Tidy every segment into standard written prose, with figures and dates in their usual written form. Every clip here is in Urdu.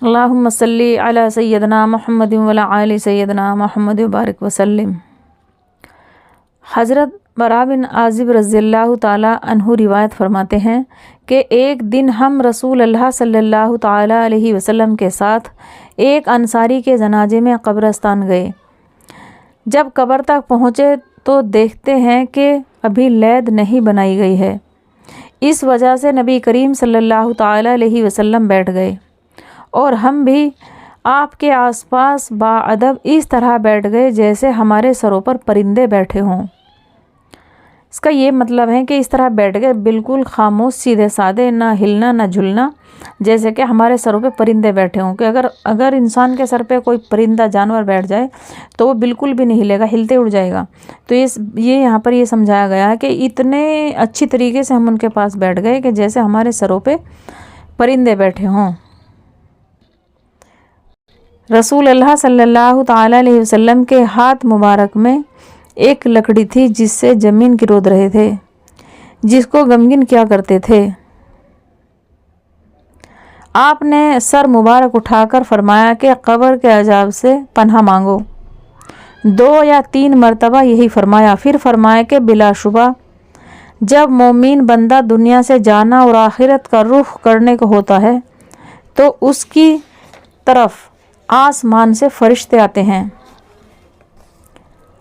اللہم صلی علی سیدنا محمد وعلی آل سیدنا محمد وبارک وسلم۔ حضرت براء بن عازب رضی اللہ تعالیٰ عنہ روایت فرماتے ہیں کہ ایک دن ہم رسول اللہ صلی اللہ تعالیٰ علیہ وسلم کے ساتھ ایک انصاری کے جنازے میں قبرستان گئے۔ جب قبر تک پہنچے تو دیکھتے ہیں کہ ابھی لید نہیں بنائی گئی ہے۔ اس وجہ سے نبی کریم صلی اللہ تعالیٰ علیہ وسلم بیٹھ گئے اور ہم بھی آپ کے آس پاس باادب اس طرح بیٹھ گئے جیسے ہمارے سروں پر پرندے بیٹھے ہوں۔ اس کا یہ مطلب ہے کہ اس طرح بیٹھ گئے، بالکل خاموش، سیدھے سادے، نہ ہلنا نہ جھلنا، جیسے کہ ہمارے سروں پہ پرندے بیٹھے ہوں کہ اگر انسان کے سر پہ کوئی پرندہ جانور بیٹھ جائے تو وہ بالکل بھی نہیں ہلے گا، ہلتے اڑ جائے گا۔ تو یہ یہاں پر یہ سمجھایا گیا ہے کہ اتنے اچھی طریقے سے ہم ان کے پاس بیٹھ گئے کہ جیسے ہمارے سروں پہ پرندے بیٹھے ہوں۔ رسول اللہ صلی اللہ تعالیٰ علیہ وسلم کے ہاتھ مبارک میں ایک لکڑی تھی جس سے زمین گرود رہے تھے، جس کو غمگین کیا کرتے تھے۔ آپ نے سر مبارک اٹھا کر فرمایا کہ قبر کے عذاب سے پناہ مانگو۔ 2 یا 3 مرتبہ یہی فرمایا، پھر فرمایا کہ بلا شبہ جب مومن بندہ دنیا سے جانا اور آخرت کا رخ کرنے کو ہوتا ہے تو اس کی طرف آسمان سے فرشتے آتے ہیں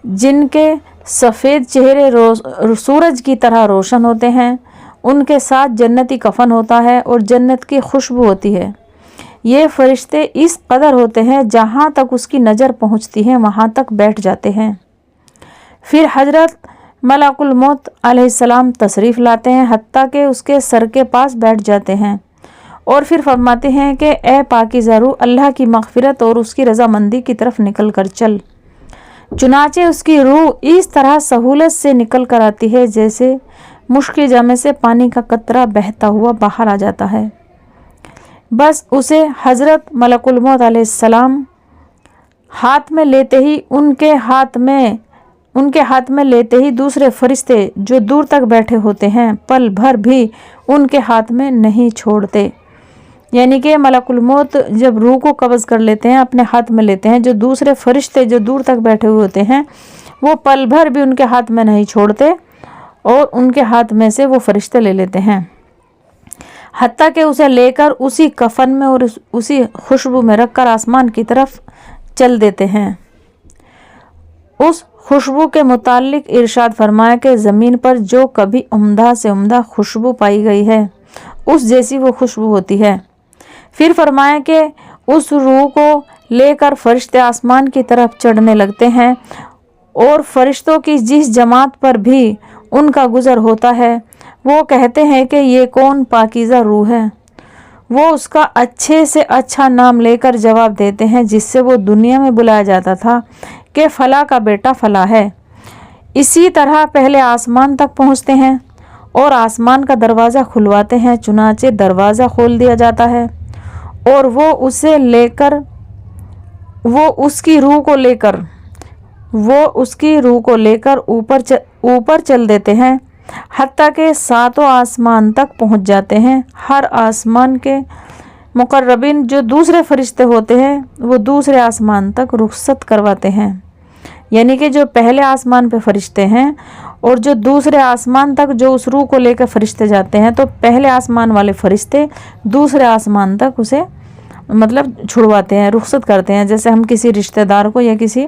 جن کے سفید چہرے سورج کی طرح روشن ہوتے ہیں، ان کے ساتھ جنتی کفن ہوتا ہے اور جنت کی خوشبو ہوتی ہے۔ یہ فرشتے اس قدر ہوتے ہیں جہاں تک اس کی نظر پہنچتی ہے وہاں تک بیٹھ جاتے ہیں۔ پھر حضرت ملک الموت علیہ السلام تشریف لاتے ہیں، حتیٰ کہ اس کے سر کے پاس بیٹھ جاتے ہیں اور پھر فرماتے ہیں کہ اے پاکیزہ روح، اللہ کی مغفرت اور اس کی رضامندی کی طرف نکل کر چل۔ چنانچہ اس کی روح اس طرح سہولت سے نکل کر آتی ہے جیسے مشک جامے سے پانی کا قطرہ بہتا ہوا باہر آ جاتا ہے۔ بس اسے حضرت ملک الموت علیہ السلام ہاتھ میں لیتے ہی ان کے ہاتھ میں لیتے ہی دوسرے فرشتے جو دور تک بیٹھے ہوتے ہیں پل بھر بھی ان کے ہاتھ میں نہیں چھوڑتے۔ یعنی کہ ملک الموت جب روح کو قبض کر لیتے ہیں، اپنے ہاتھ میں لیتے ہیں، جو دوسرے فرشتے جو دور تک بیٹھے ہوئے ہوتے ہیں وہ پل بھر بھی ان کے ہاتھ میں نہیں چھوڑتے اور ان کے ہاتھ میں سے وہ فرشتے لے لیتے ہیں، حتیٰ کہ اسے لے کر اسی کفن میں اور اسی خوشبو میں رکھ کر آسمان کی طرف چل دیتے ہیں۔ اس خوشبو کے متعلق ارشاد فرمایا کہ زمین پر جو کبھی عمدہ سے عمدہ خوشبو پائی گئی ہے اس جیسی وہ خوشبو ہوتی ہے۔ پھر فرمایا کہ اس روح کو لے کر فرشتے آسمان کی طرف چڑھنے لگتے ہیں اور فرشتوں کی جس جماعت پر بھی ان کا گزر ہوتا ہے وہ کہتے ہیں کہ یہ کون پاکیزہ روح ہے۔ وہ اس کا اچھے سے اچھا نام لے کر جواب دیتے ہیں جس سے وہ دنیا میں بلایا جاتا تھا کہ فلاں کا بیٹا فلاں ہے۔ اسی طرح پہلے آسمان تک پہنچتے ہیں اور آسمان کا دروازہ کھلواتے ہیں، چنانچہ دروازہ کھول دیا جاتا ہے اور وہ اس کی روح کو لے کر اوپر چل دیتے ہیں، حتیٰ کہ 7 آسمان تک پہنچ جاتے ہیں۔ ہر آسمان کے مقربین جو دوسرے فرشتے ہوتے ہیں وہ دوسرے آسمان تک رخصت کرواتے ہیں، یعنی کہ جو پہلے آسمان پہ فرشتے ہیں اور جو دوسرے آسمان تک جو اس روح کو لے کر فرشتے جاتے ہیں، تو پہلے آسمان والے فرشتے دوسرے آسمان تک اسے چھڑواتے ہیں، رخصت کرتے ہیں۔ جیسے ہم کسی رشتہ دار کو یا کسی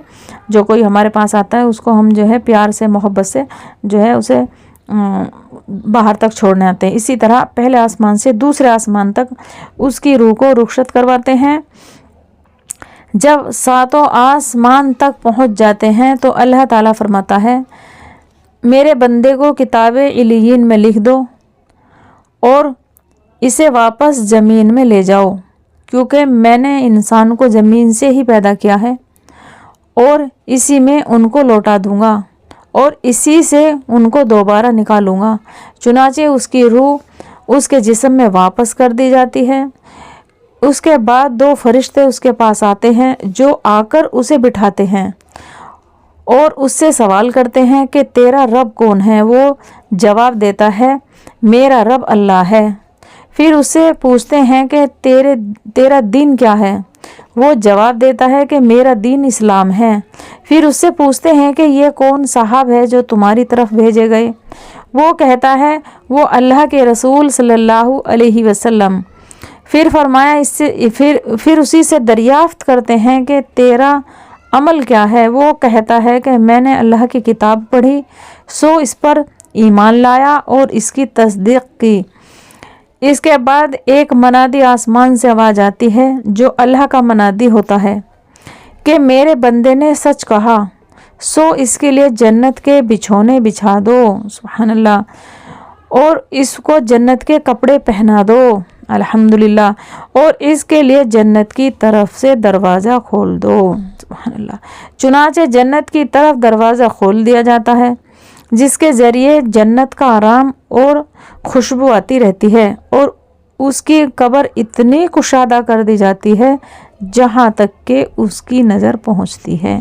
جو کوئی ہمارے پاس آتا ہے اس کو ہم جو ہے پیار سے محبت سے جو ہے اسے باہر تک چھوڑنے آتے ہیں، اسی طرح پہلے آسمان سے دوسرے آسمان تک اس کی روح کو رخصت کرواتے ہیں۔ جب 7 آسمان تک پہنچ جاتے ہیں تو اللہ تعالیٰ فرماتا ہے میرے بندے کو کتاب علیین میں لکھ دو اور اسے واپس زمین میں لے جاؤ، کیونکہ میں نے انسان کو زمین سے ہی پیدا کیا ہے اور اسی میں ان کو لوٹا دوں گا اور اسی سے ان کو دوبارہ نکالوں گا۔ چنانچہ اس کی روح اس کے جسم میں واپس کر دی جاتی ہے۔ اس کے بعد 2 فرشتے اس کے پاس آتے ہیں جو آ کر اسے بٹھاتے ہیں اور اس سے سوال کرتے ہیں کہ تیرا رب کون ہے؟ وہ جواب دیتا ہے میرا رب اللہ ہے۔ پھر اسے پوچھتے ہیں کہ تیرا دین کیا ہے؟ وہ جواب دیتا ہے کہ میرا دین اسلام ہے۔ پھر اس سے پوچھتے ہیں کہ یہ کون صاحب ہے جو تمہاری طرف بھیجے گئے؟ وہ کہتا ہے وہ اللہ کے رسول صلی اللہ علیہ وسلم۔ پھر فرمایا پھر اسی سے دریافت کرتے ہیں کہ تیرا عمل کیا ہے؟ وہ کہتا ہے کہ میں نے اللہ کی کتاب پڑھی، سو اس پر ایمان لایا اور اس کی تصدیق کی۔ اس کے بعد ایک منادی آسمان سے آواز آتی ہے جو اللہ کا منادی ہوتا ہے کہ میرے بندے نے سچ کہا، سو اس کے لیے جنت کے بچھونے بچھا دو، سبحان اللہ، اور اس کو جنت کے کپڑے پہنا دو، الحمدللہ، اور اس کے لیے جنت کی طرف سے دروازہ کھول دو، سبحان اللہ۔ چنانچہ جنت کی طرف دروازہ کھول دیا جاتا ہے جس کے ذریعے جنت کا آرام اور خوشبو آتی رہتی ہے، اور اس کی قبر اتنی کشادہ کر دی جاتی ہے جہاں تک کہ اس کی نظر پہنچتی ہے۔